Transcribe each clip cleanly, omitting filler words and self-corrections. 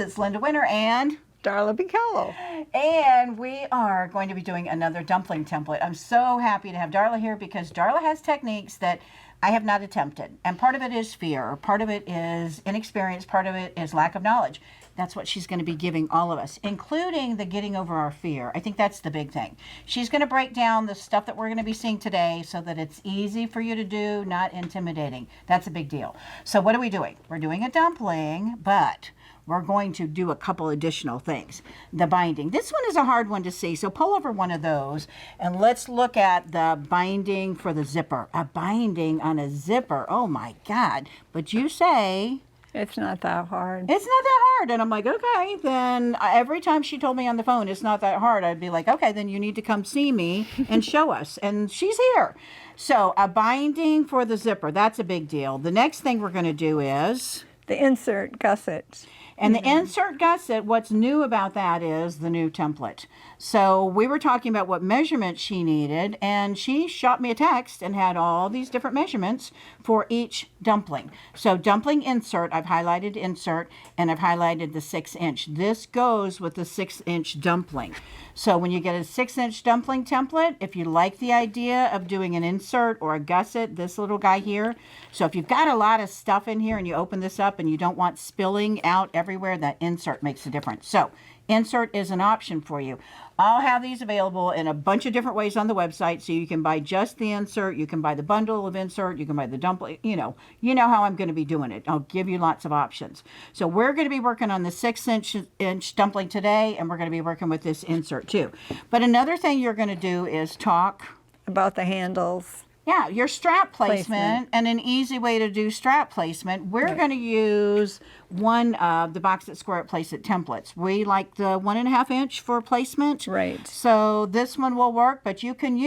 It's Linda Winter and Darla Bucalo. And we are going to be doing another dumpling template. I'm so happy to have Darla here because Darla has techniques that I have not attempted. And part of it is fear, part of it is inexperience, part of it is lack of knowledge. That's what she's going to be giving all of us, including the getting over our fear. I think that's the big thing. She's going to break down the stuff that we're going to be seeing today so that it's easy for you to do, not intimidating. That's a big deal. So what are we doing? We're doing a dumpling, but we're going to do a couple additional things. The binding. This one is a hard one to see, so pull over one of those and let's look at the binding for the zipper. A binding on a zipper. Oh my God. But you say... It's not that hard. It's not that hard. And I'm like, okay, then every time she told me on the phone, it's not that hard, I'd be like, okay, then you need to come see me and show us. And she's here. So a binding for the zipper, that's a big deal. The next thing we're going to do is... the insert gusset. And the insert gusset, what's new about that is the new template. So we were talking about what measurements she needed, and she shot me a text and had all these different measurements for each dumpling. So dumpling insert, I've highlighted insert, and I've highlighted the 6-inch. This goes with the 6-inch dumpling. So when you get a 6-inch dumpling template, if you like the idea of doing an insert or a gusset, this little guy here. So if you've got a lot of stuff in here and you open this up and you don't want spilling out everywhere, that insert makes a difference. So insert is an option for you. I'll have these available in a bunch of different ways on the website. So you can buy just the insert, you can buy the bundle of insert, you can buy the dumpling, you know how I'm going to be doing it. I'll give you lots of options. So we're going to be working on the 6-inch dumpling today, and we're going to be working with this insert too. But another thing you're going to do is talk about the handles. Yeah, your strap placement, and an easy way to do strap placement. We're going to use one of the Box It, Square It, Place It templates. We like the 1.5 inch for placement. Right. So this one will work, but you can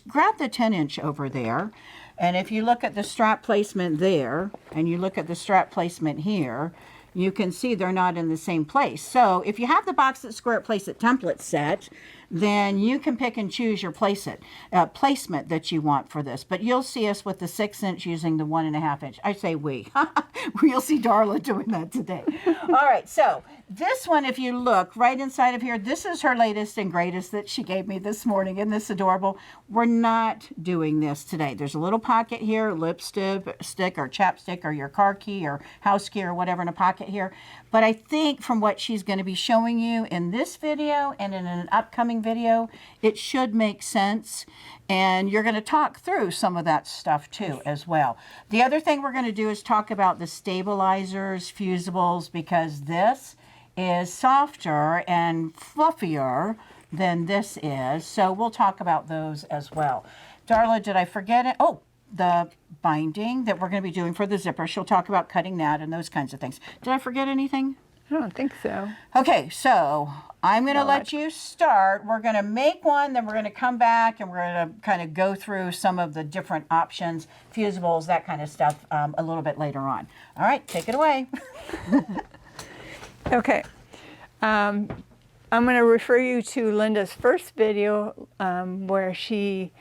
grab the 10-inch over there. And if you look at the strap placement there, and you look at the strap placement here, you can see they're not in the same place. So if you have the Box It, Square It, Place It template set, then you can pick and choose your placement that you want for this. But you'll see us with the 6-inch using the 1.5 inch. I say we. You'll see Darla doing that today. All right, so this one, if you look right inside of here, this is her latest and greatest that she gave me this morning. Isn't this adorable? We're not doing this today. There's a little pocket here, lipstick or chapstick or your car key or house key or whatever in a pocket here. But I think from what she's going to be showing you in this video and in an upcoming video, it should make sense. And you're going to talk through some of that stuff too as well. The other thing we're going to do is talk about the stabilizers, fusibles, because this is softer and fluffier than this is. So we'll talk about those as well. Darla, did I forget it? Oh, the binding that we're going to be doing for the zipper. She'll talk about cutting that and those kinds of things. Did I forget anything? I don't think so. Okay, so I'm going to let you start. We're going to make one, then we're going to come back and we're going to kind of go through some of the different options, fusibles, that kind of stuff a little bit later on. All right, take it away. Okay. I'm going to refer you to Linda's first video where she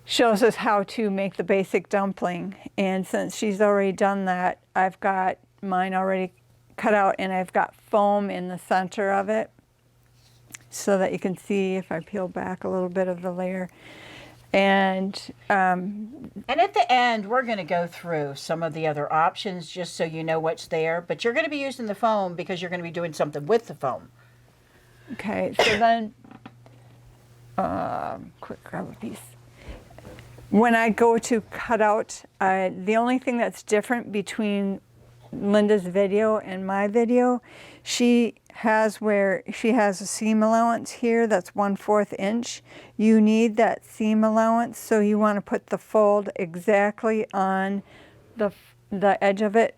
shows us how to make the basic dumpling. And since she's already done that, I've got mine already cut out and I've got foam in the center of it so that you can see if I peel back a little bit of the layer. And at the end, we're going to go through some of the other options just so you know what's there. But you're going to be using the foam because you're going to be doing something with the foam. Okay, so then, quick grab a piece. When I go to cut out, the only thing that's different between Linda's video and my video, she has a seam allowance here that's 1/4 inch. You need that seam allowance, so you want to put the fold exactly on the edge of it,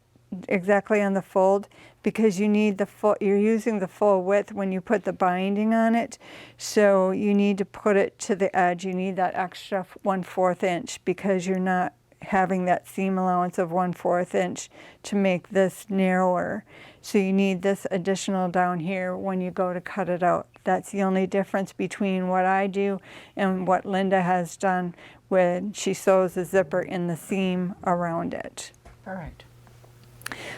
exactly on the fold, because you need the full, you're using the full width when you put the binding on it. So you need to put it to the edge. You need that extra 1/4 inch because you're not having that seam allowance of 1/4 inch to make this narrower. So you need this additional down here when you go to cut it out. That's the only difference between what I do and what Linda has done when she sews the zipper in the seam around it. All right.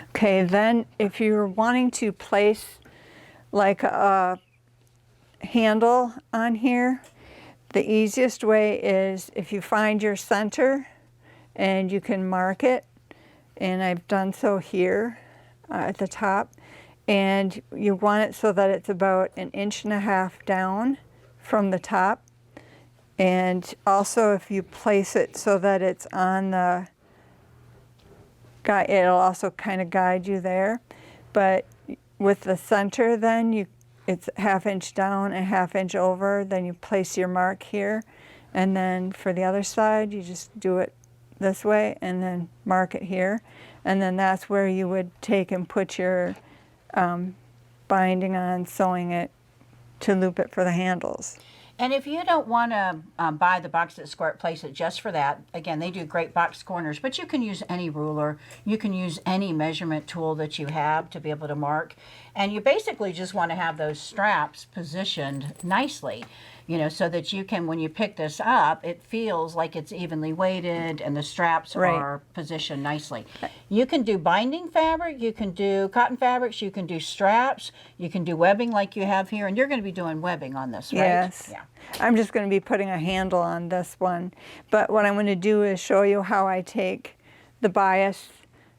Okay, then if you're wanting to place like a handle on here, the easiest way is if you find your center and you can mark it, and I've done so here at the top, and you want it so that it's about 1.5 inches down from the top. And also if you place it so that it's on the guide, it'll also kind of guide you there. But with the center then, it's 1/2 inch down and 1/2 inch over, then you place your mark here. And then for the other side, you just do it this way and then mark it here. And then that's where you would take and put your binding on, sewing it to loop it for the handles. And if you don't want to buy the box at Squirt Place it just for that, again, they do great box corners, but you can use any ruler. You can use any measurement tool that you have to be able to mark. And you basically just want to have those straps positioned nicely, you know, so that you can, when you pick this up, it feels like it's evenly weighted and the straps are positioned nicely. You can do binding fabric, you can do cotton fabrics, you can do straps, you can do webbing like you have here, and you're going to be doing webbing on this, right? Yes. Yeah. I'm just going to be putting a handle on this one. But what I'm going to do is show you how I take the bias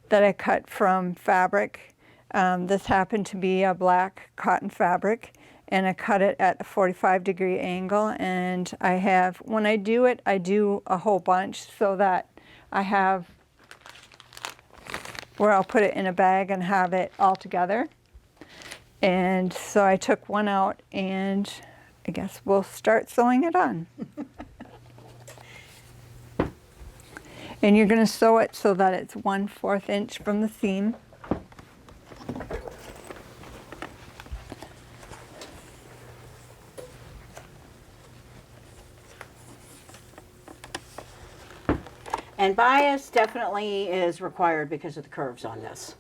that I cut from fabric. This happened to be a black cotton fabric, and I cut it at a 45-degree angle. And I have, when I do it, I do a whole bunch so that I have where I'll put it in a bag and have it all together. And so I took one out, and I guess we'll start sewing it on. And you're going to sew it so that it's 1/4 inch from the seam. And bias definitely is required because of the curves on this.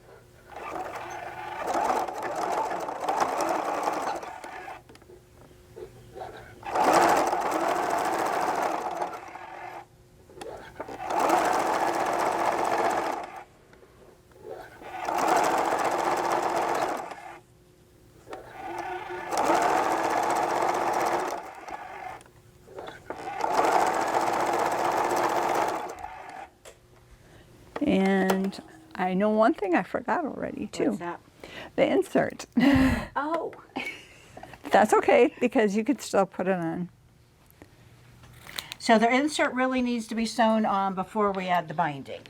And I know one thing I forgot already too. What's that? The insert. Oh. That's okay, because you could still put it on. So the insert really needs to be sewn on before we add the binding.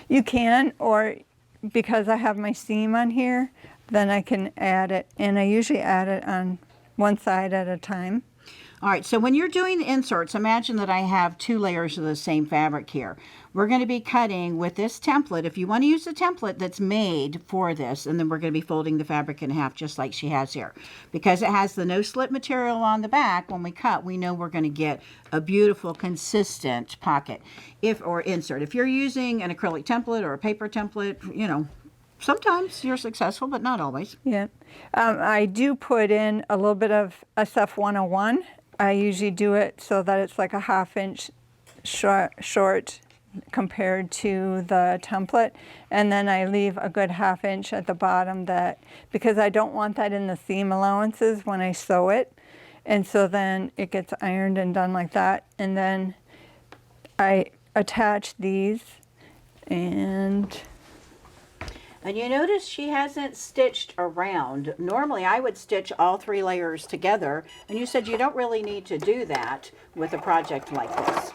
You can, or because I have my seam on here, then I can add it, and I usually add it on one side at a time. All right, so when you're doing the inserts, imagine that I have 2 layers of the same fabric here. We're going to be cutting with this template. If you want to use the template that's made for this, and then we're going to be folding the fabric in half just like she has here. Because it has the no slip material on the back, when we cut, we know we're going to get a beautiful, consistent pocket or insert. If you're using an acrylic template or a paper template, you know, sometimes you're successful, but not always. Yeah. I do put in a little bit of SF 101. I usually do it so that it's like a 1/2 inch short compared to the template, and then I leave a good 1/2 inch at the bottom, because I don't want that in the seam allowances when I sew it, and so then it gets ironed and done like that. And then I attach these, and you notice she hasn't stitched around. Normally I would stitch all 3 layers together, and you said you don't really need to do that with a project like this.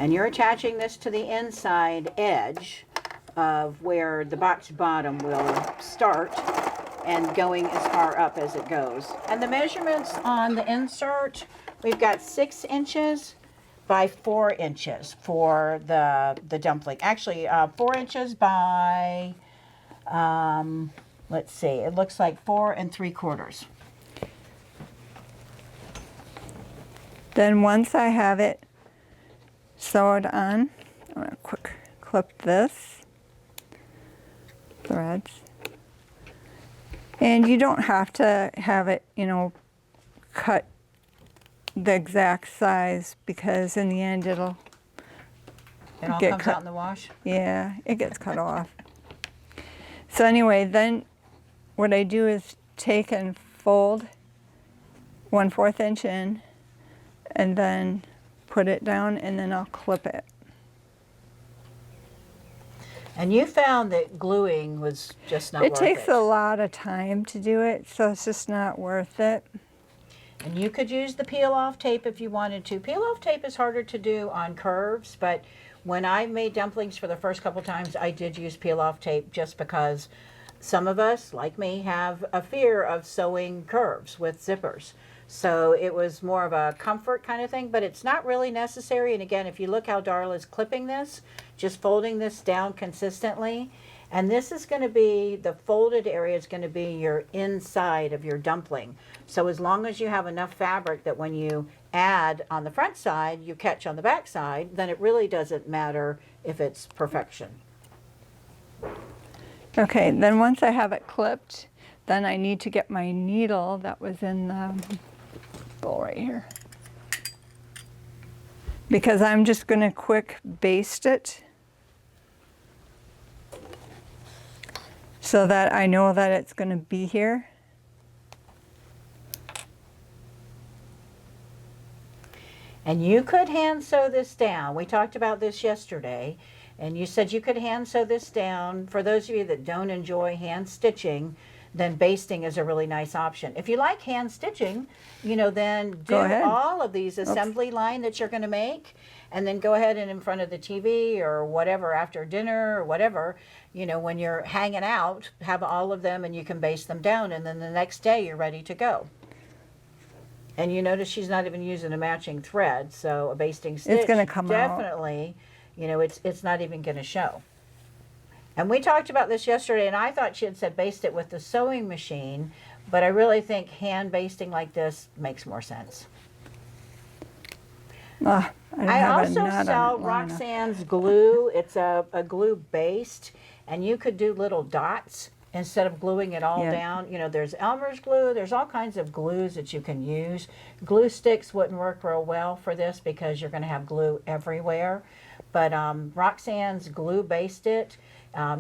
And you're attaching this to the inside edge of where the box bottom will start and going as far up as it goes. And the measurements on the insert, we've got 6 inches by 4 inches for the dumpling. Actually, 4 inches by, let's see, it looks like 4 3/4. then once I have it sew it on. I'm going to quick clip this threads. And you don't have to have it, you know, cut the exact size, because in the end it'll It all get comes cut. out in the wash? Yeah, it gets cut off. So anyway, then what I do is take and fold 1/4 inch in, and then put it down, and then I'll clip it. And you found that gluing was just not worth it. It takes a lot of time to do it, so it's just not worth it. And you could use the peel-off tape if you wanted to. Peel-off tape is harder to do on curves, but when I made dumplings for the first couple times, I did use peel-off tape just because some of us, like me, have a fear of sewing curves with zippers. So it was more of a comfort kind of thing, but it's not really necessary. And again, if you look how Darla's clipping this, just folding this down consistently, and this is going to be, the folded area is going to be your inside of your dumpling. So as long as you have enough fabric that when you add on the front side, you catch on the back side, then it really doesn't matter if it's perfection. Okay, then once I have it clipped, then I need to get my needle that was in the bowl right here, because I'm just going to quick baste it so that I know that it's going to be here. And you could hand sew this down. We talked about this yesterday, and you said you could hand sew this down. For those of you that don't enjoy hand stitching, then basting is a really nice option. If you like hand stitching, you know, then do Go ahead. all of these assembly line that you're going to make, and then go ahead and in front of the TV or whatever after dinner or whatever, you know, when you're hanging out, have all of them and you can baste them down, and then the next day you're ready to go. And you notice she's not even using a matching thread, so a basting stitch It's going to come out. definitely, you know, it's not even going to show. And we talked about this yesterday, and I thought she had said baste it with the sewing machine, but I really think hand basting like this makes more sense. I don't I have a also knot on sell it long enough. Roxanne's glue. It's a glue based, and you could do little dots instead of gluing it all Yeah. down. You know, there's Elmer's glue. There's all kinds of glues that you can use. Glue sticks wouldn't work real well for this because you're going to have glue everywhere. But Roxanne's glue based it.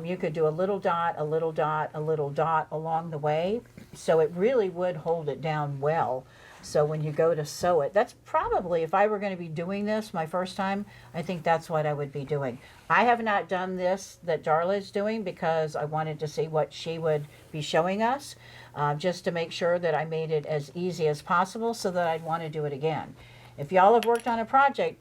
You could do a little dot, a little dot, a little dot along the way. So it really would hold it down well. So when you go to sew it, that's probably, if I were going to be doing this my first time, I think that's what I would be doing. I have not done this that Darla is doing because I wanted to see what she would be showing us, just to make sure that I made it as easy as possible so that I'd want to do it again. If y'all have worked on a project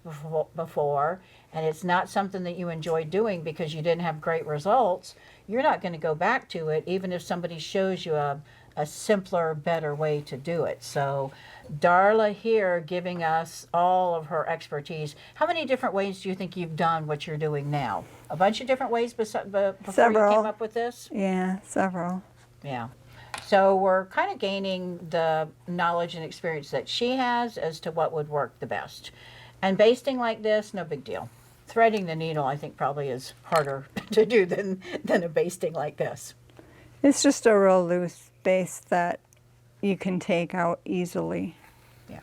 before and it's not something that you enjoyed doing because you didn't have great results, you're not going to go back to it even if somebody shows you a simpler, better way to do it. So Darla here giving us all of her expertise. How many different ways do you think you've done what you're doing now? A bunch of different ways before Several. you came up with this? Yeah, several. Yeah. So we're kind of gaining the knowledge and experience that she has as to what would work the best. And basting like this, no big deal. Threading the needle, I think, probably is harder to do than a basting like this. It's just a real loose base that you can take out easily. Yeah.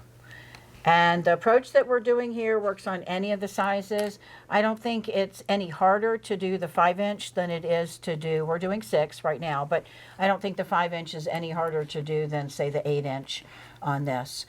And the approach that we're doing here works on any of the sizes. I don't think it's any harder to do the 5-inch than it is to do, we're doing 6 right now, but I don't think the 5-inch is any harder to do than, say, the 8-inch on this.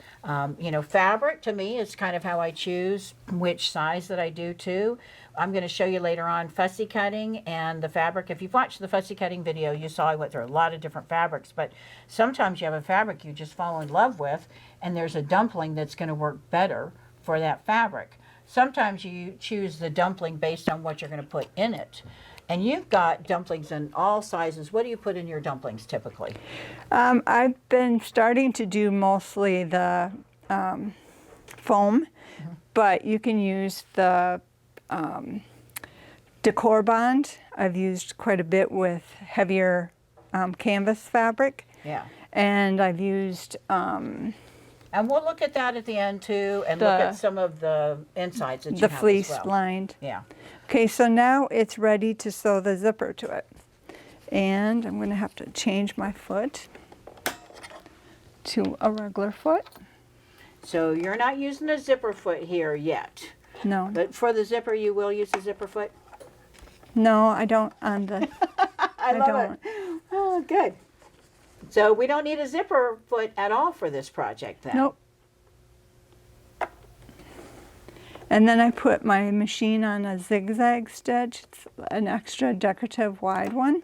You know, fabric to me is kind of how I choose which size that I do too. I'm going to show you later on fussy cutting and the fabric. If you've watched the fussy cutting video, you saw I went through a lot of different fabrics, but sometimes you have a fabric you just fall in love with and there's a dumpling that's going to work better for that fabric. Sometimes you choose the dumpling based on what you're going to put in it. And you've got dumplings in all sizes. What do you put in your dumplings typically? I've been starting to do mostly the foam, but you can use the decor bond. I've used quite a bit with heavier canvas fabric. Yeah. And I've used And we'll look at that at the end too, and look at some of the insides that you The have fleece as well. lined. Yeah. Okay, so now it's ready to sew the zipper to it. And I'm going to have to change my foot to a regular foot. So you're not using a zipper foot here yet. No. But for the zipper, you will use a zipper foot? No, I don't on the... I love it. Oh, good. So we don't need a zipper foot at all for this project then? Nope. And then I put my machine on a zigzag stitch. It's an extra decorative wide one.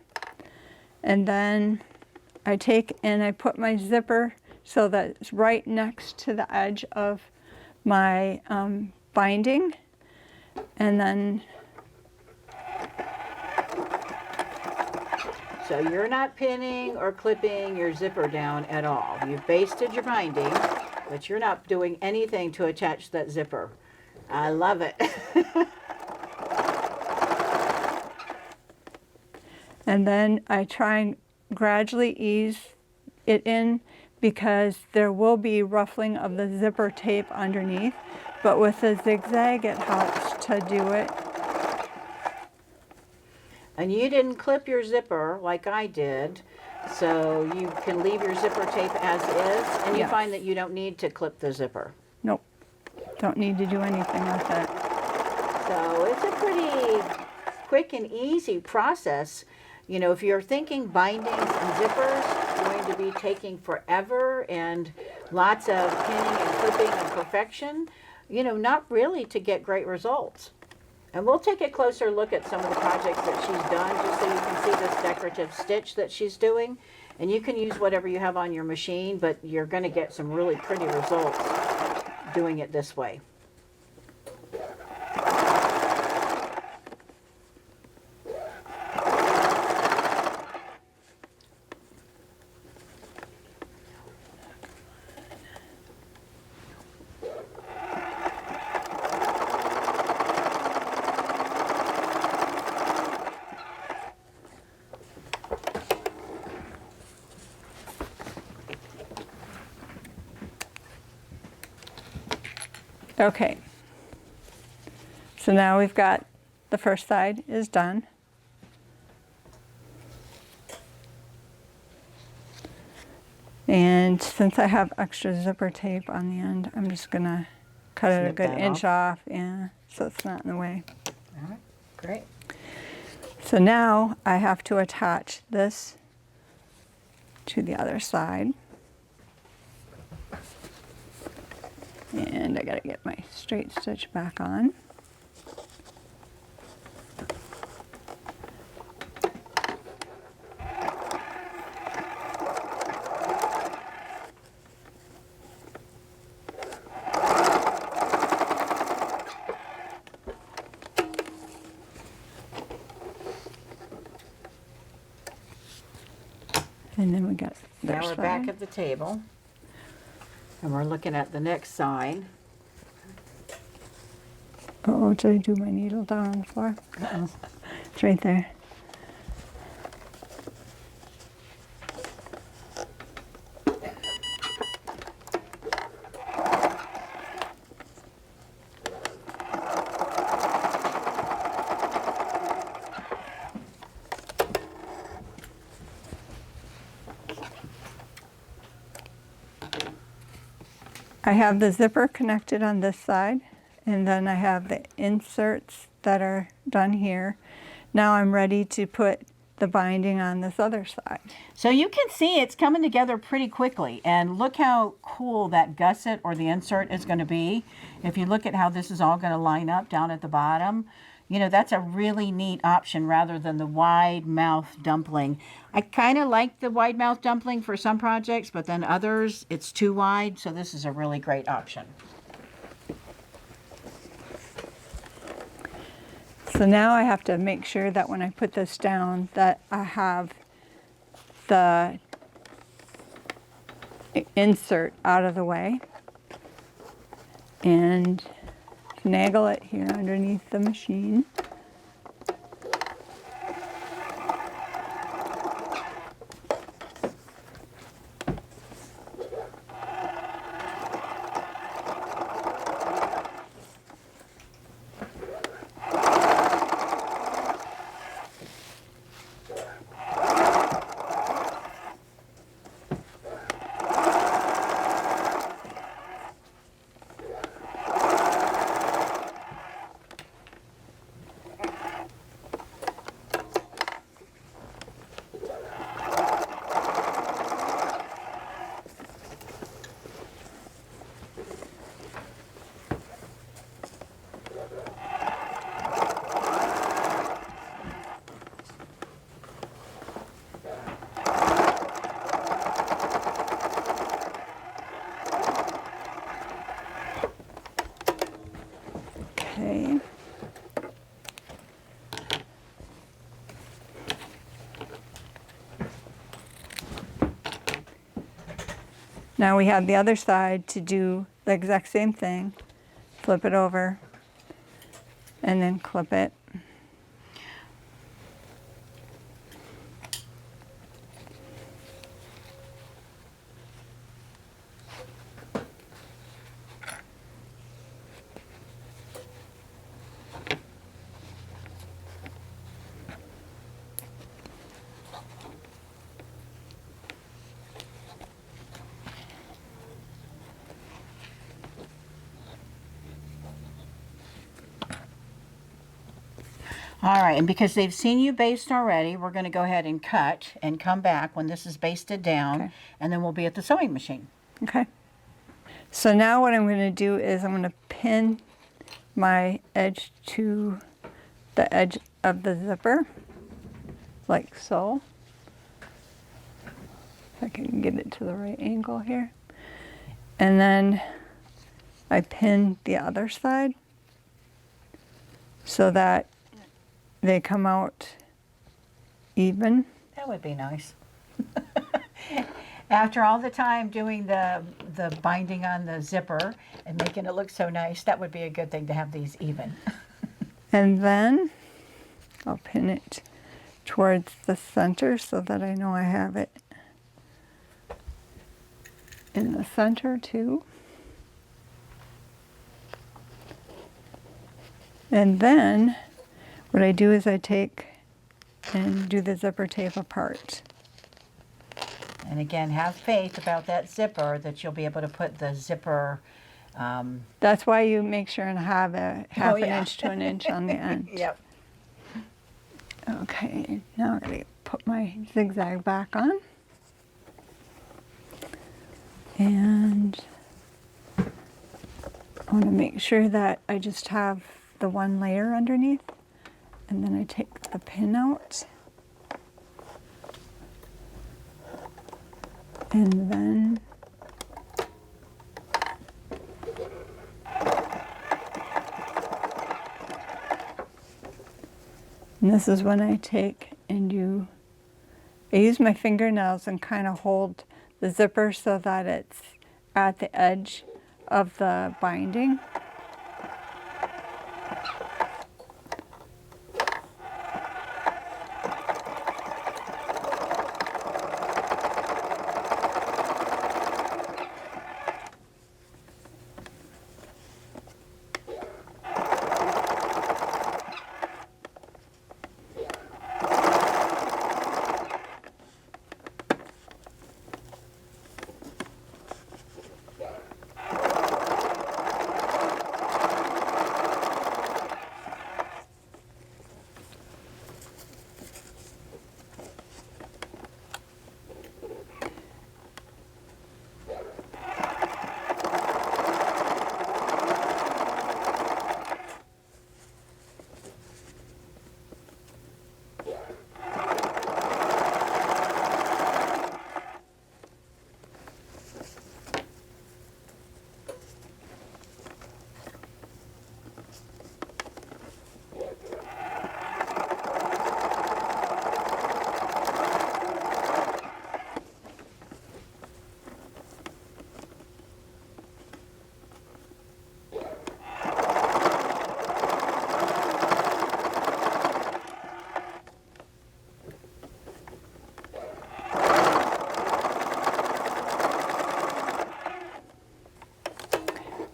And then I take and I put my zipper so that it's right next to the edge of my binding. And then... So you're not pinning or clipping your zipper down at all. You've basted your binding, but you're not doing anything to attach that zipper. I love it. And then I try and gradually ease it in because there will be ruffling of the zipper tape underneath, but with the zigzag it helps to do it. And you didn't clip your zipper like I did, so you can leave your zipper tape as is, and you Yes. find that you don't need to clip the zipper. Nope, don't need to do anything with it. So it's a pretty quick and easy process. You know, if you're thinking bindings and zippers going to be taking forever and lots of pinning and clipping and perfection, you know, not really to get great results. And we'll take a closer look at some of the projects that she's done just so you can see this decorative stitch that she's doing. And you can use whatever you have on your machine, but you're going to get some really pretty results doing it this way. Okay, so now we've got the first side is done. And since I have extra zipper tape on the end, I'm just gonna cut it a Snip good that inch off, yeah, so it's not in the way. All right, great. So now I have to attach this to the other side. And I gotta get my straight stitch back on. And then we got their Now we're side. back at the table, and we're looking at the next side. Oh, did I do my needle down on the floor? Uh-oh. It's right there. I have the zipper connected on this side, and then I have the inserts that are done here. Now I'm ready to put the binding on this other side. So you can see it's coming together pretty quickly, and look how cool that gusset or the insert is going to be. If you look at how this is all going to line up down at the bottom, you know, that's a really neat option rather than the wide mouth dumpling. I kind of like the wide mouth dumpling for some projects, but then others it's too wide, so this is a really great option. So now I have to make sure that when I put this down that I have the insert out of the way and snaggle it here underneath the machine. Now we have the other side to do the exact same thing. Flip it over and then clip it. All right, and because they've seen you baste already, we're going to go ahead and cut and come back when this is basted down, Okay. and then we'll be at the sewing machine. Okay. So now what I'm going to do is I'm going to pin my edge to the edge of the zipper, like so. If I can get it to the right angle here. And then I pin the other side so that they come out even. That would be nice. After all the time doing the binding on the zipper and making it look so nice, that would be a good thing to have these even. And then I'll pin it towards the center so that I know I have it in the center too. And then what I do is I take and do the zipper tape apart. And again, have faith about that zipper that you'll be able to put the zipper. That's why you make sure and have a half an yeah. inch to an inch on the end. Yep. Okay, now I'm going to put my zigzag back on. And I want to make sure that I just have the one layer underneath. And then I take the pin out. And then this is when I take and I use my fingernails and kind of hold the zipper so that it's at the edge of the binding.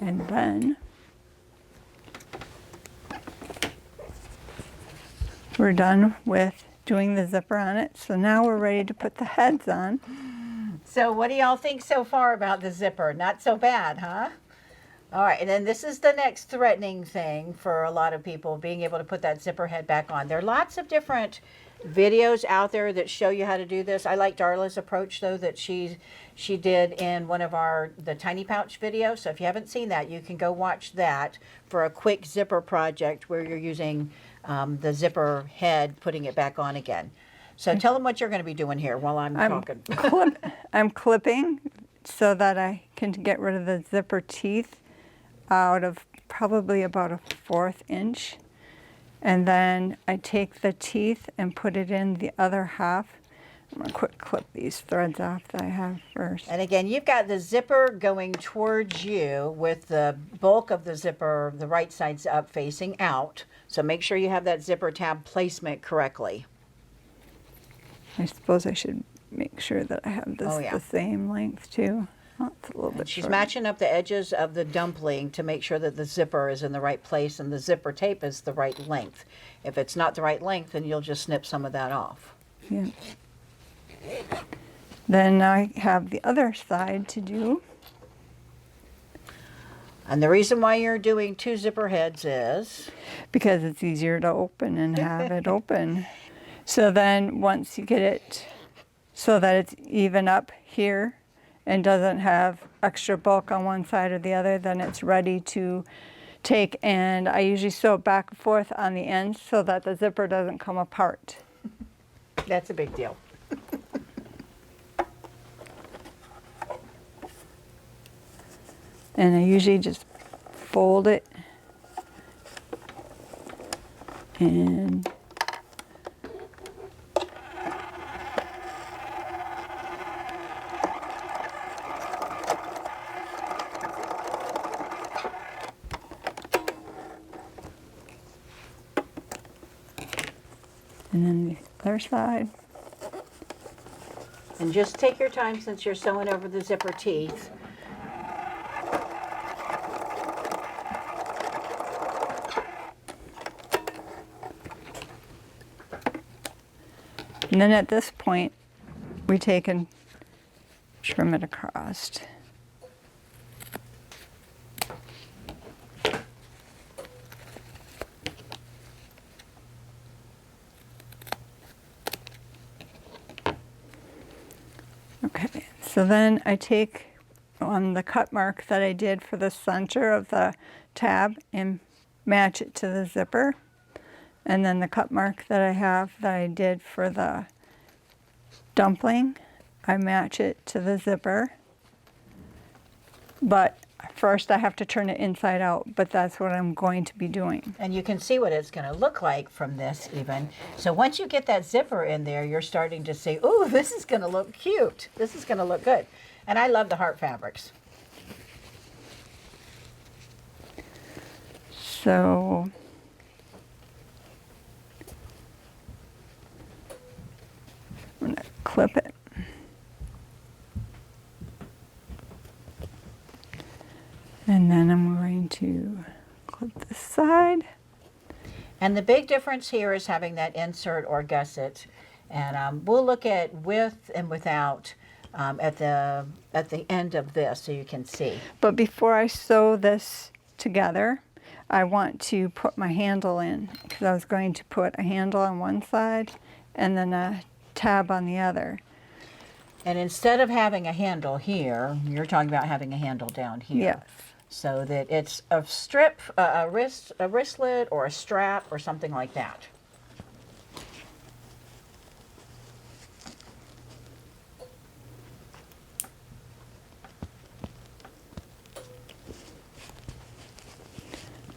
And then we're done with doing the zipper on it. So now we're ready to put the heads on. So what do y'all think so far about the zipper? Not so bad, huh? All right, and then this is the next threatening thing for a lot of people, being able to put that zipper head back on. There are lots of different videos out there that show you how to do this. I like Darla's approach, though, that she did in one of the tiny pouch videos. So if you haven't seen that, you can go watch that for a quick zipper project where you're using the zipper head, putting it back on again. So tell them what you're going to be doing here while I'm talking. I'm clipping so that I can get rid of the zipper teeth out of probably about a 1/4 inch. And then I take the teeth and put it in the other half I'm gonna quick clip these threads off that I have first. And again, you've got the zipper going towards you with the bulk of the zipper, the right side's up facing out. So make sure you have that zipper tab placement correctly. I suppose I should make sure that I have this the same length too. Oh, it's a little bit She's short. matching up the edges of the dumpling to make sure that the zipper is in the right place and the zipper tape is the right length. If it's not the right length, then you'll just snip some of that off. Yeah. Then I have the other side to do. And the reason why you're doing 2 zipper heads is? Because it's easier to open and have it open. So then once you get it so that it's even up here and doesn't have extra bulk on one side or the other, then it's ready to take, and I usually sew it back and forth on the ends so that the zipper doesn't come apart. That's a big deal. And I usually just fold it and then the other side. And just take your time since you're sewing over the zipper teeth. And then at this point, we take and trim it across. Okay, so then I take on the cut mark that I did for the center of the tab and match it to the zipper. And then the cut mark that I have that I did for the dumpling, I match it to the zipper. But first I have to turn it inside out, but that's what I'm going to be doing. And you can see what it's going to look like from this even. So once you get that zipper in there, you're starting to see, ooh, this is going to look cute. This is going to look good. And I love the heart fabrics. So I'm going to clip it. And then I'm going to clip this side. And the big difference here is having that insert or gusset. And we'll look at with and without at the end of this so you can see. But before I sew this together, I want to put my handle in, because I was going to put a handle on one side and then a tab on the other. And instead of having a handle here, you're talking about having a handle down here. Yes. So that it's a strip, a wristlet or a strap or something like that.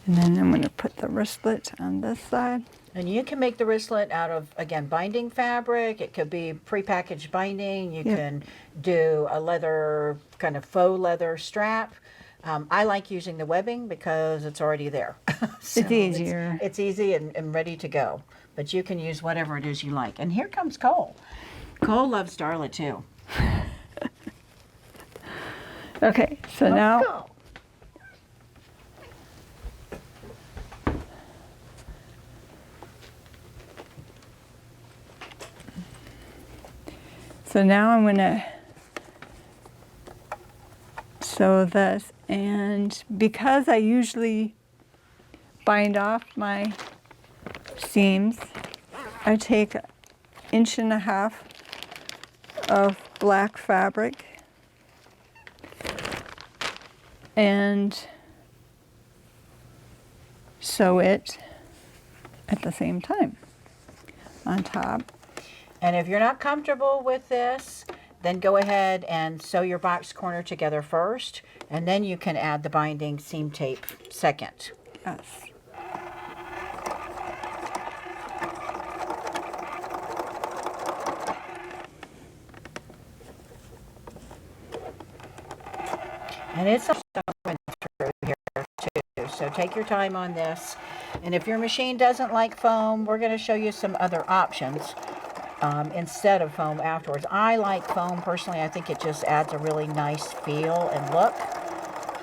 And then I'm going to put the wristlet on this side. And you can make the wristlet out of, again, binding fabric. It could be prepackaged binding. You can do a leather, kind of faux leather strap. I like using the webbing because it's already there. So it's easier. It's easy and ready to go. But you can use whatever it is you like. And here comes Cole. Cole loves Darla too. Okay, so now Go. So now I'm going to sew this, and because I usually bind off my seams, I take 1.5 inches of black fabric and sew it at the same time on top. And if you're not comfortable with this, then go ahead and sew your box corner together first, and then you can add the binding seam tape second. Yes. And it's also going through here too. So take your time on this. And if your machine doesn't like foam, we're going to show you some other options instead of foam afterwards. I like foam personally. I think it just adds a really nice feel and look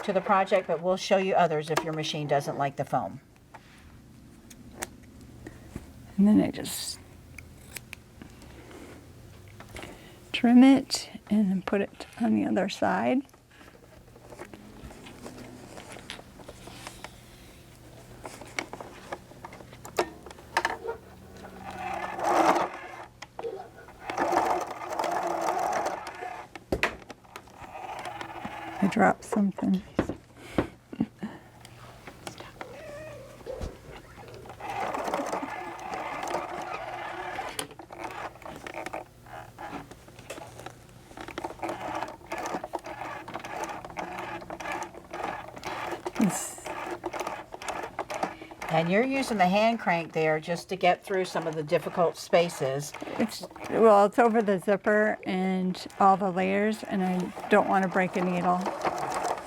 to the project, but we'll show you others if your machine doesn't like the foam. And then I just trim it and then put it on the other side. I dropped something. And you're using the hand crank there just to get through some of the difficult spaces. It's over the zipper and all the layers, and I don't want to break a needle.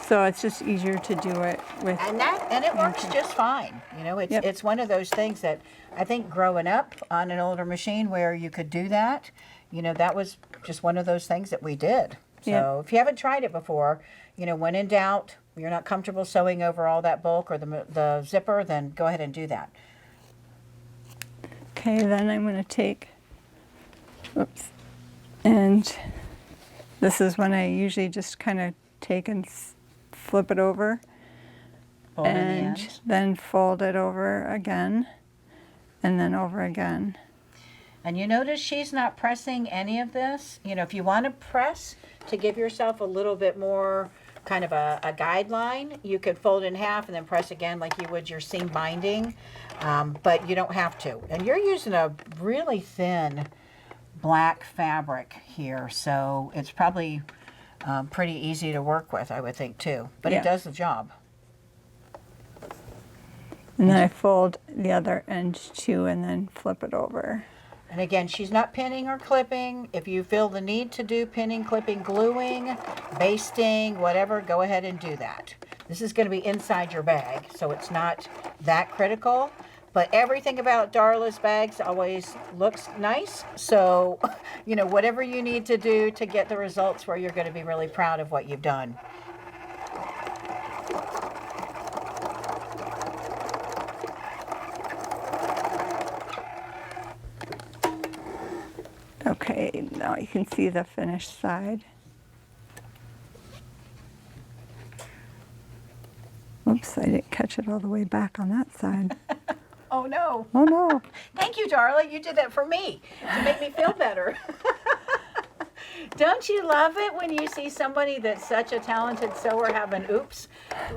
So it's just easier to do it with. And it works just fine. You know, it's one of those things that I think growing up on an older machine where you could do that, you know, that was just one of those things that we did. So if you haven't tried it before, you know, when in doubt, you're not comfortable sewing over all that bulk or the zipper, then go ahead and do that. Okay, then I'm going to take, oops, and this is when I usually just kind of take and flip it over Fold in the and ends. then fold it over again and then over again. And you notice she's not pressing any of this. You know, if you want to press to give yourself a little bit more kind of a guideline, you could fold in half and then press again like you would your seam binding, but you don't have to. And you're using a really thin black fabric here, so it's probably pretty easy to work with, I would think too, but it does the job. And then I fold the other end too and then flip it over. And again, she's not pinning or clipping. If you feel the need to do pinning, clipping, gluing, basting, whatever, go ahead and do that. This is going to be inside your bag, so it's not that critical. But everything about Darla's bags always looks nice. So, you know, whatever you need to do to get the results where you're going to be really proud of what you've done. Okay, now you can see the finished side. Oops, I didn't catch it all the way back on that side. Oh no. Oh no. Thank you, Darla. You did that for me to make me feel better. Don't you love it when you see somebody that's such a talented sewer have an oops?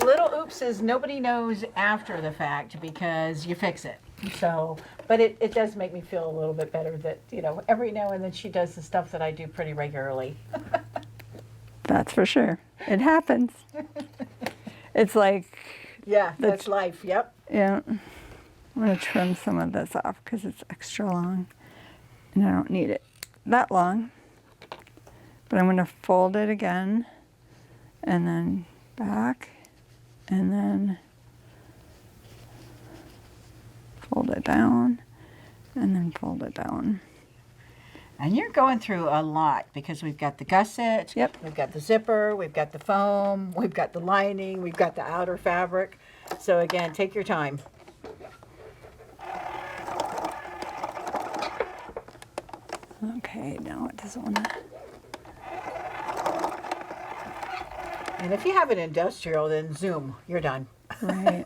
Little oopses nobody knows after the fact because you fix it. So, but it does make me feel a little bit better that, you know, every now and then she does the stuff that I do pretty regularly. That's for sure. It happens. It's like... Yeah, that's life. Yep. Yeah. I'm going to trim some of this off because it's extra long. And I don't need it that long. But I'm going to fold it again. And then back. And then fold it down. And then fold it down. And you're going through a lot because we've got the gusset, we've got the zipper, we've got the foam, we've got the lining, we've got the outer fabric. So again, take your time. Okay, now it doesn't want to... And if you have an industrial, then zoom, you're done. Right.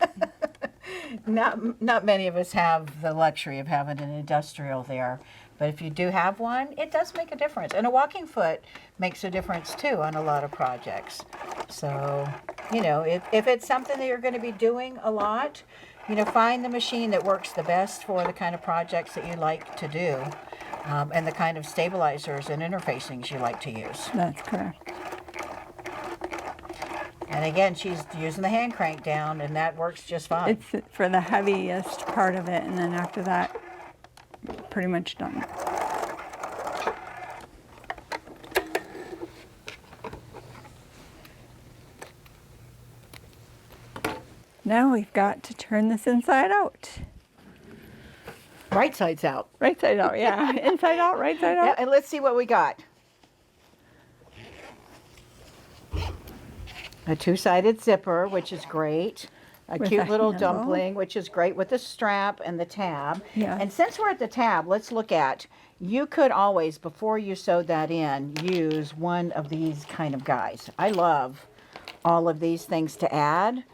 Not many of us have the luxury of having an industrial there. But if you do have one, it does make a difference. And a walking foot makes a difference too on a lot of projects. So, you know, if it's something that you're going to be doing a lot, you know, find the machine that works the best for the kind of projects that you like to do and the kind of stabilizers and interfacings you like to use. That's correct. And again, she's using the hand crank down and that works just fine. It's for the heaviest part of it, and then after that, pretty much done. Now we've got to turn this inside out. Right side's out. Right side out, yeah. Inside out, right side Yeah, out. and let's see what we got. A two-sided zipper, which is great. A With cute a little handle. dumpling, which is great with the strap and the tab. Yeah. And since we're at the tab, let's look at, you could always, before you sewed that in, use one of these kind of guys. I love all of these things to add,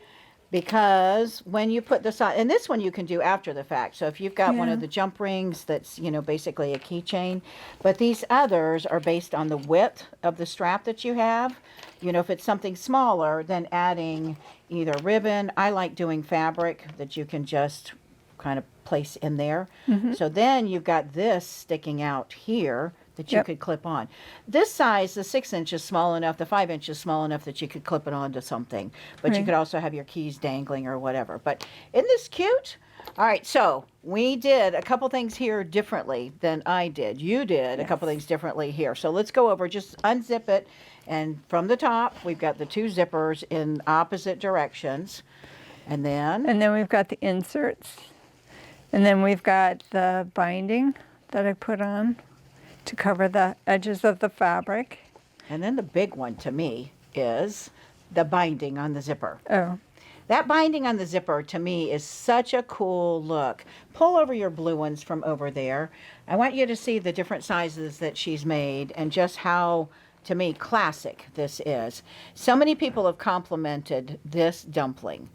because when you put this on, and this one you can do after the fact. So if you've got one Yeah. of the jump rings that's, you know, basically a keychain, but these others are based on the width of the strap that you have. You know, if it's something smaller, then adding either ribbon. I like doing fabric that you can just kind of place in there. So then you've got this sticking out here that you Yep. could clip on. This size, the 6 inch is small enough, the 5 inch is small enough that you could clip it onto something. But you Right. could also have your keys dangling or whatever. But isn't this cute? All right, so we did a couple things here differently than I did. You did a couple things differently here. So let's go over, just unzip it. And from the top, we've got the two zippers in opposite directions. And then, And then we've got the inserts. And then we've got the binding that I put on to cover the edges of the fabric. the big one to me is the binding on the zipper. Oh, That binding on the zipper to me is such a cool look. Pull over your blue ones from over there. I want you to see the different sizes that she's made and just how, to me, classic this is. So many people have complimented this dumpling,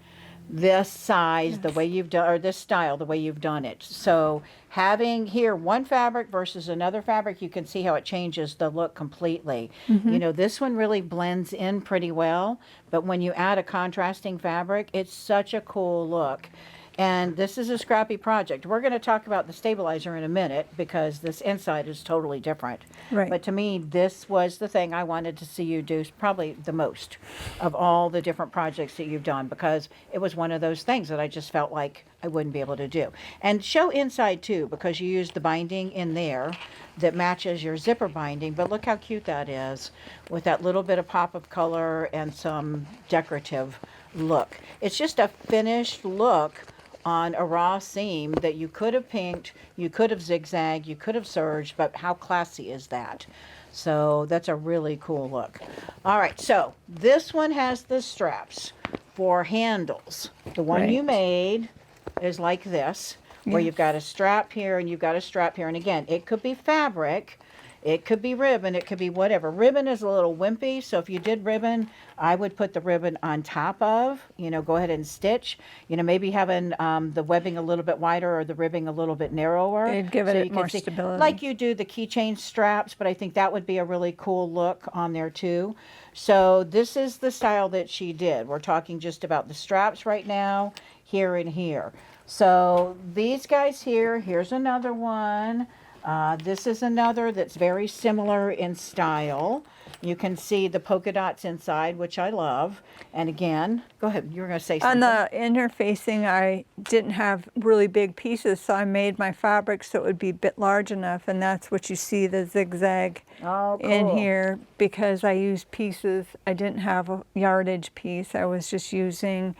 this size, the way you've done, or this style, the way you've done it. So having here one fabric versus another fabric, you can see how it changes the look completely. You know, this one really blends in pretty well, but when you add a contrasting fabric, it's such a cool look. And this is a scrappy project. We're going to talk about the stabilizer in a minute because this inside is totally different. Right. But to me, this was the thing I wanted to see you do probably the most of all the different projects that you've done, because it was one of those things that I just felt like I wouldn't be able to do. And show inside too, because you used the binding in there that matches your zipper binding. But look how cute that is with that little bit of pop of color and some decorative look. It's just a finished look on a raw seam that you could have pinked, you could have zigzagged, you could have serged, but how classy is that? So that's a really cool look. All right, so this one has the straps for handles. The one you Right. made is like this, where you've got a strap here and you've got a strap here. And again, it could be fabric, it could be ribbon, it could be whatever. Ribbon is a little wimpy, so if you did ribbon, I would put the ribbon on top of, you know, go ahead and stitch. You know, maybe having the webbing a little bit wider or the ribbing a little bit narrower. It'd give so it you can more see- stability. Like you do the keychain straps, but I think that would be a really cool look on there too. So this is the style that she did. We're talking just about the straps right now, here and here. So these guys here, here's another one. This is another that's very similar in style. You can see the polka dots inside, which I love. And again, go ahead, you were going to say something. on the interfacing, I didn't have really big pieces, so I made my fabric so it would be a bit large enough, and that's what you see the zigzag Oh, in cool. here, because I used pieces. I didn't have a yardage piece. I was just using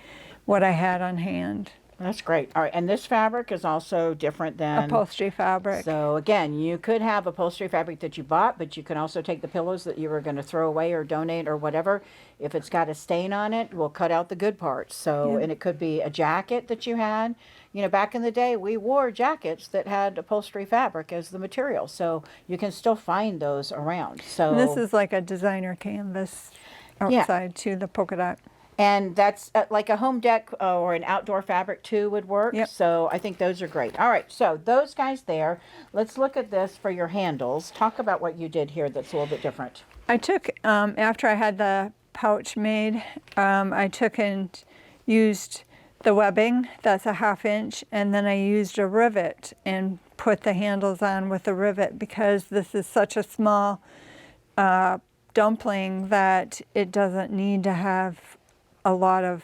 what I had on hand. That's great. All right, and this fabric is also different than... Upholstery fabric. So again, you could have upholstery fabric that you bought, but you can also take the pillows that you were going to throw away or donate or whatever. If it's got a stain on it, we'll cut out the good parts. So, and it could be a jacket that you had. You know, back in the day, we wore jackets that had upholstery fabric as the material. So you can still find those around. So And this is like a designer canvas outside too, the polka dot. And that's like a home deck or an outdoor fabric too would work. Yep. So I think those are great. All right, so those guys there. Let's look at this for your handles. Talk about what you did here that's a little bit different. I took, after I had the pouch made, I took and used the webbing, that's a 1/2 inch, and then I used a rivet and put the handles on with a rivet, because this is such a small dumpling that it doesn't need to have a lot of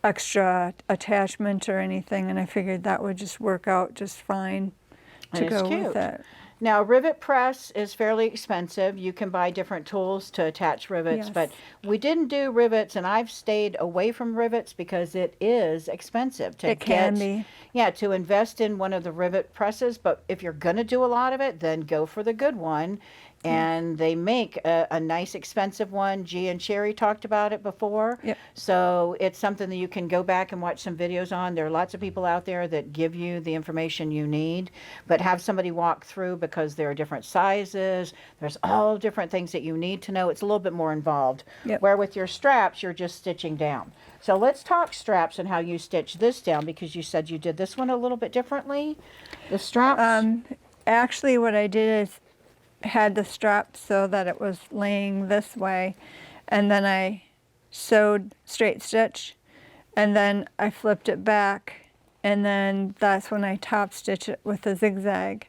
extra attachment or anything, and I figured that would just work out just fine to And it's go cute. with it. Now, rivet press is fairly expensive. You can buy different tools to attach rivets, Yes. but we didn't do rivets, and I've stayed away from rivets because it is expensive to It can be. Yeah, to invest in one of the rivet presses. But if you're going to do a lot of it, then go for the good one. And they make a nice expensive one. G and Sherry talked about it before. Yep. So it's something that you can go back and watch some videos on. There are lots of people out there that give you the information you need, but have somebody walk through because there are different sizes. There's all different things that you need to know. It's a little bit more involved. Yep. Where with your straps, you're just stitching down. So let's talk straps and how you stitch this down, because you said you did this one a little bit differently. The straps. Actually, what I did is had the strap so that it was laying this way, and then I sewed straight stitch, and then I flipped it back, and then that's when I top stitch it with a zigzag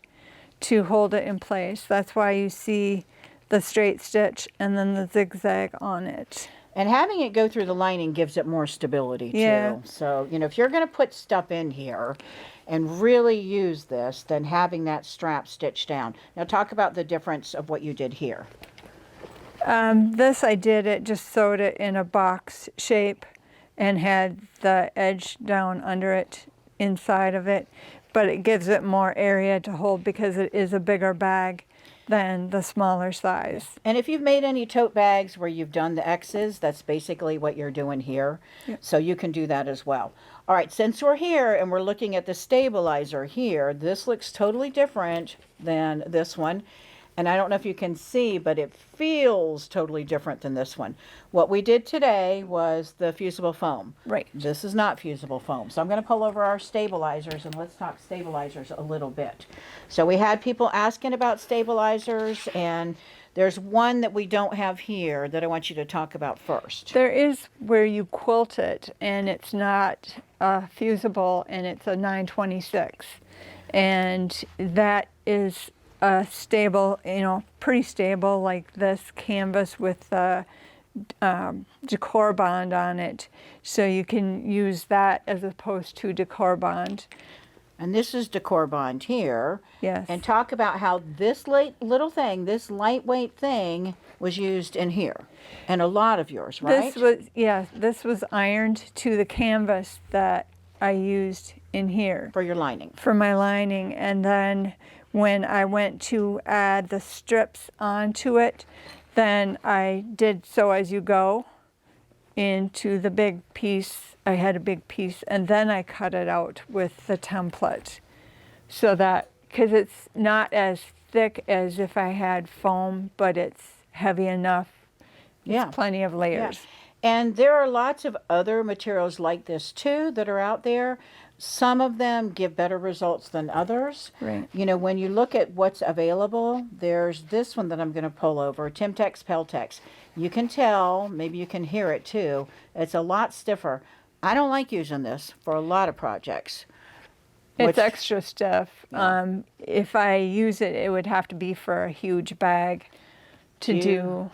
to hold it in place. That's why you see the straight stitch and then the zigzag on it. And having it go through the lining gives it more stability too. Yeah. So, you know, if you're going to put stuff in here and really use this, then having that strap stitched down. Now talk about the difference of what you did here. This I did it, just sewed it in a box shape and had the edge down under it, inside of it, but it gives it more area to hold because it is a bigger bag than the smaller size. And if you've made any tote bags where you've done the X's, that's basically what you're doing here. Yep. So you can do that as well. All right, since we're here and we're looking at the stabilizer here, this looks totally different than this one. And I don't know if you can see, but it feels totally different than this one. What we did today was the fusible foam. Right. This is not fusible foam. So I'm going to pull over our stabilizers and let's talk stabilizers a little bit. So we had people asking about stabilizers, and there's one that we don't have here that I want you to talk about first. There is where you quilt it, and it's not fusible, and it's a 926. And that is stable, you know, pretty stable, like this canvas with the decor bond on it. So you can use that as opposed to decor bond. And this is decor bond here. Yes. And talk about how this little thing, this lightweight thing, was used in here. And a lot of yours, right? This was ironed to the canvas that I used in here. For your lining. For my lining. And then when I went to add the strips onto it, then I did sew as you go into the big piece. I had a big piece, and then I cut it out with the template, so that, because it's not as thick as if I had foam, but it's heavy enough. Yeah. It's plenty of layers. Yeah. And there are lots of other materials like this too that are out there. Some of them give better results than others. Right. You know, when you look at what's available, there's this one that I'm going to pull over, Timtex Peltex. You can tell, maybe you can hear it too, it's a lot stiffer. I don't like using this for a lot of projects. It's extra stiff. Yeah. If I use it, it would have to be for a huge bag to do.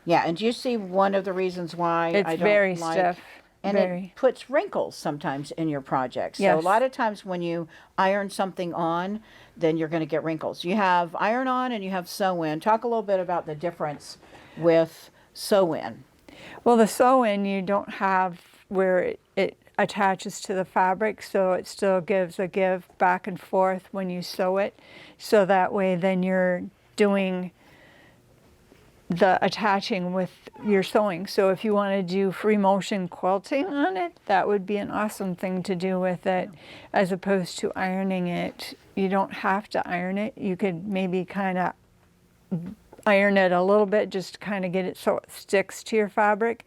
Yeah, and do you see one of the reasons why It's I don't very like? stiff. And very. it puts wrinkles sometimes in your projects. So Yes. a lot of times when you iron something on, then you're going to get wrinkles. You have iron on and you have sew in. Talk a little bit about the difference with sew in. Well, the sew in, you don't have where it attaches to the fabric, so it still gives a give back and forth when you sew it. So that way then you're doing the attaching with your sewing. So if you want to do free motion quilting on it, that would be an awesome thing to do with it, as opposed to ironing it. You don't have to iron it. You could maybe kind of iron it a little bit, just to kind of get it so it sticks to your fabric.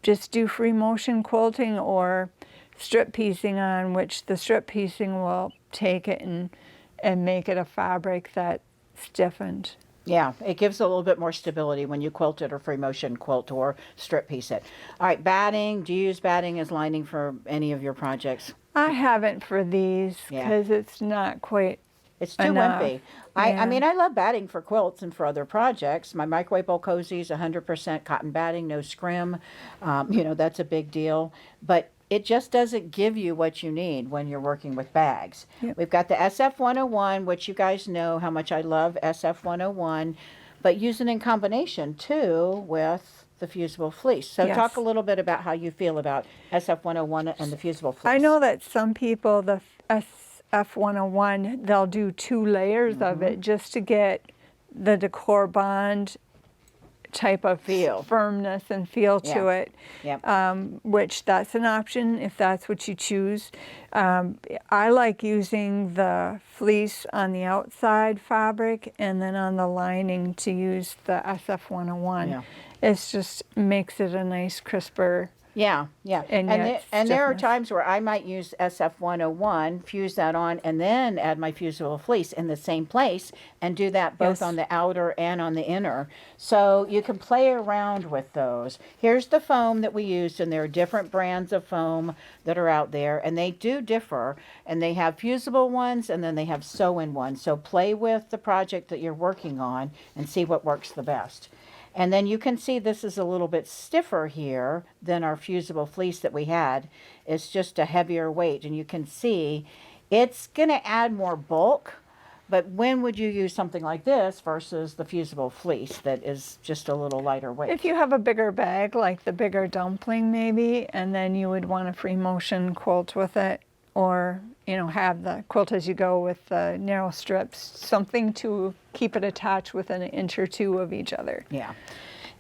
Just do free motion quilting or strip piecing on, which the strip piecing will take it and make it a fabric that stiffened. Yeah, it gives a little bit more stability when you quilt it or free motion quilt or strip piece it. All right, batting. Do you use batting as lining for any of your projects? I haven't for these because it's not quite It's too enough. wimpy. I Yeah. mean, I love batting for quilts and for other projects. My microwave bowl cozy is 100% cotton batting, no scrim. You know, that's a big deal. But it just doesn't give you what you need when you're working with bags. Yep. We've got the SF101, which you guys know how much I love SF101, but use it in combination too with the fusible fleece. So Yes. talk a little bit about how you feel about SF101 and the fusible fleece. I know that some people, the SF101, they'll do 2 layers of it just to get the decor bond type of Feel. firmness and feel to Yeah. it, Yep. which that's an option if that's what you choose. I like using the fleece on the outside fabric and then on the lining to use the SF101. Yeah. It's just makes it a nice crisper. Yeah, yeah. And And, yet there are stiffness. times where I might use SF101, fuse that on, and then add my fusible fleece in the same place and do that both Yes. on the outer and on the inner. So you can play around with those. Here's the foam that we used, and there are different brands of foam that are out there, and they do differ. And they have fusible ones, and then they have sew-in ones. So play with the project that you're working on and see what works the best. And then you can see this is a little bit stiffer here than our fusible fleece that we had. It's just a heavier weight, and you can see it's going to add more bulk. But when would you use something like this versus the fusible fleece that is just a little lighter weight? If you have a bigger bag, like the bigger dumpling maybe, and then you would want a free motion quilt with it, or have the quilt as you go with the narrow strips, something to keep it attached within an inch or 2 of each other. Yeah.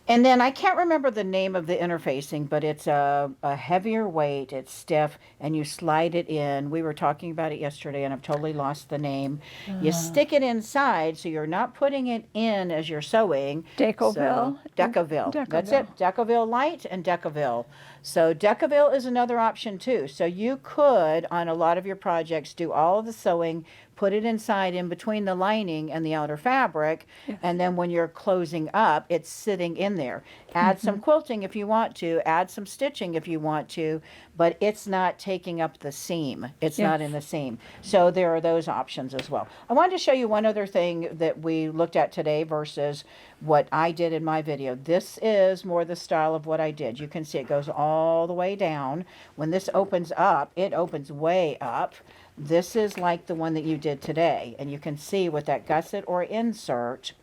And then I can't remember the name of the interfacing, but it's a heavier weight, it's stiff, and you slide it in. We were talking about it yesterday, and I've totally lost the name. You stick it inside, so you're not putting it in as you're sewing. Decoville. Decoville. That's it. Decoville Light and Decoville. So Decoville is another option too. So you could, on a lot of your projects, do all of the sewing, put it inside in between the lining and the outer fabric, and then when you're closing up, it's sitting in there. Add some quilting if you want to, add some stitching if you want to, but it's not taking up the seam. It's not in the seam. So there are those options as well. I wanted to show you one other thing that we looked at today versus what I did in my video. This is more the style of what I did. You can see it goes all the way down. When this opens up, it opens way up. This is like the one that you did today, and you can see with that gusset or insert,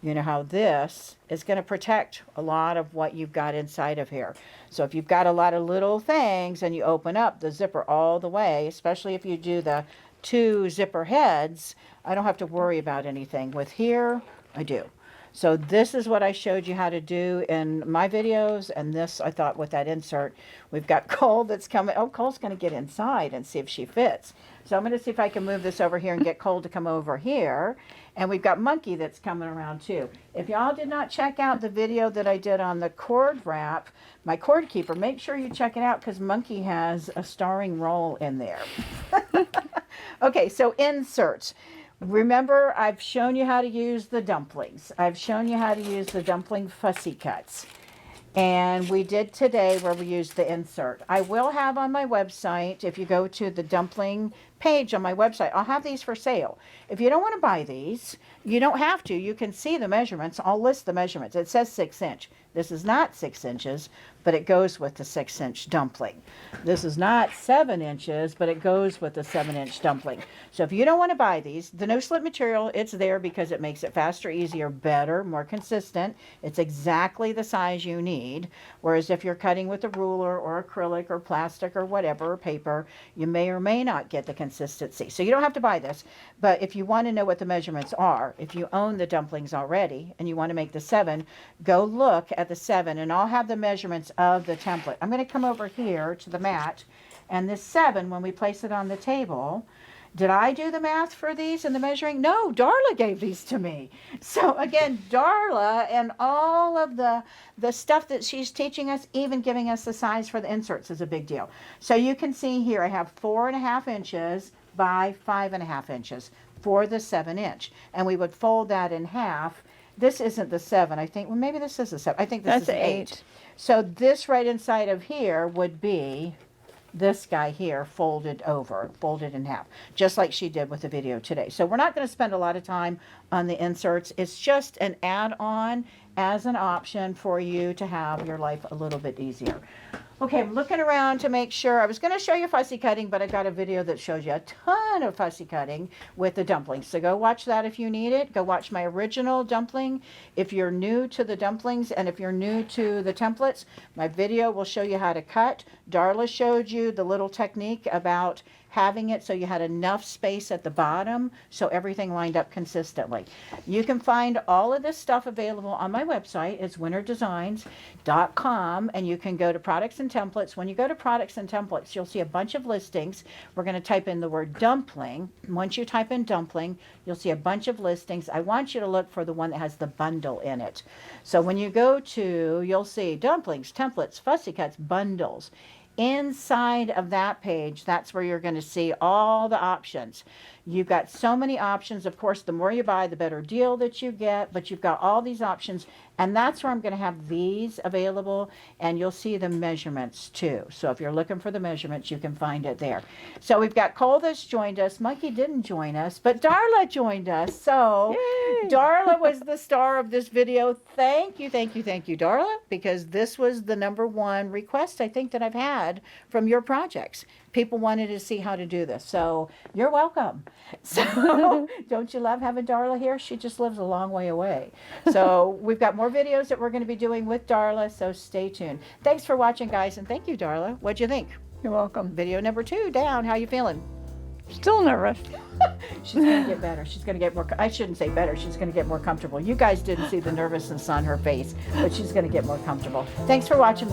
how this is going to protect a lot of what you've got inside of here. So if you've got a lot of little things and you open up the zipper all the way, especially if you do the 2 zipper heads, I don't have to worry about anything. With here, I do. So this is what I showed you how to do in my videos, and this I thought with that insert. We've got Cole that's coming. Oh, Cole's going to get inside and see if she fits. So I'm going to see if I can move this over here and get Cole to come over here. And we've got Monkey that's coming around too. If y'all did not check out the video that I did on the cord wrap, my cord keeper, make sure you check it out because Monkey has a starring role in there. Okay, so inserts. Remember, I've shown you how to use the dumplings. I've shown you how to use the dumpling fussy cuts. And we did today where we used the insert. I will have on my website, if you go to the dumpling page on my website, I'll have these for sale. If you don't want to buy these, you don't have to. You can see the measurements. I'll list the measurements. It says 6 inch. This is not 6 inches, but it goes with the 6-inch dumpling. This is not 7 inches, but it goes with the 7-inch dumpling. So if you don't want to buy these, the no slip material, it's there because it makes it faster, easier, better, more consistent. It's exactly the size you need. Whereas if you're cutting with a ruler or acrylic or plastic or whatever, or paper, you may or may not get the consistency. So you don't have to buy this, but if you want to know what the measurements are, if you own the dumplings already and you want to make the 7, go look at the 7, and I'll have the measurements of the template. I'm going to come over here to the mat, and this 7, when we place it on the table, did I do the math for these and the measuring? No, Darla gave these to me. So again, Darla and all of the stuff that she's teaching us, even giving us the size for the inserts, is a big deal. So you can see here I have 4.5 inches by 5.5 inches for the 7-inch, and we would fold that in half. This isn't the 7, I think. Well, maybe this is a 7. I think this is an 8. So this right inside of here would be this guy here folded over, folded in half, just like she did with the video today. So we're not going to spend a lot of time on the inserts. It's just an add-on as an option for you to have your life a little bit easier. Okay, I'm looking around to make sure. I was going to show you fussy cutting, but I got a video that shows you a ton of fussy cutting with the dumplings. So go watch that if you need it. Go watch my original dumpling if you're new to the dumplings, and if you're new to the templates, my video will show you how to cut. Darla showed you the little technique about having it so you had enough space at the bottom so everything lined up consistently. You can find all of this stuff available on my website. It's winterdesigns.com, and you can go to products and templates. When you go to products and templates, you'll see a bunch of listings. We're going to type in the word dumpling. Once you type in dumpling, you'll see a bunch of listings. I want you to look for the one that has the bundle in it. So when you go to, you'll see dumplings, templates, fussy cuts, bundles. Inside of that page, that's where you're going to see all the options. You've got so many options. Of course, the more you buy, the better deal that you get, but you've got all these options, and that's where I'm going to have these available, and you'll see the measurements too. So if you're looking for the measurements, you can find it there. So we've got Cole that's joined us. Monkey didn't join us, but Darla joined us. So Yay! Darla was the star of this video. Thank you, thank you, thank you, Darla, because this was the #1 request I think that I've had from your projects. People wanted to see how to do this, so you're welcome. So don't you love having Darla here? She just lives a long way away. So we've got more videos that we're going to be doing with Darla, so stay tuned. Thanks for watching, guys, and thank you, Darla. What'd you think? You're welcome. Video #2 down. How you feeling? Still nervous. She's going to get better. She's going to get more, I shouldn't say better, she's going to get more comfortable. You guys didn't see the nervousness on her face, but she's going to get more comfortable. Thanks for watching.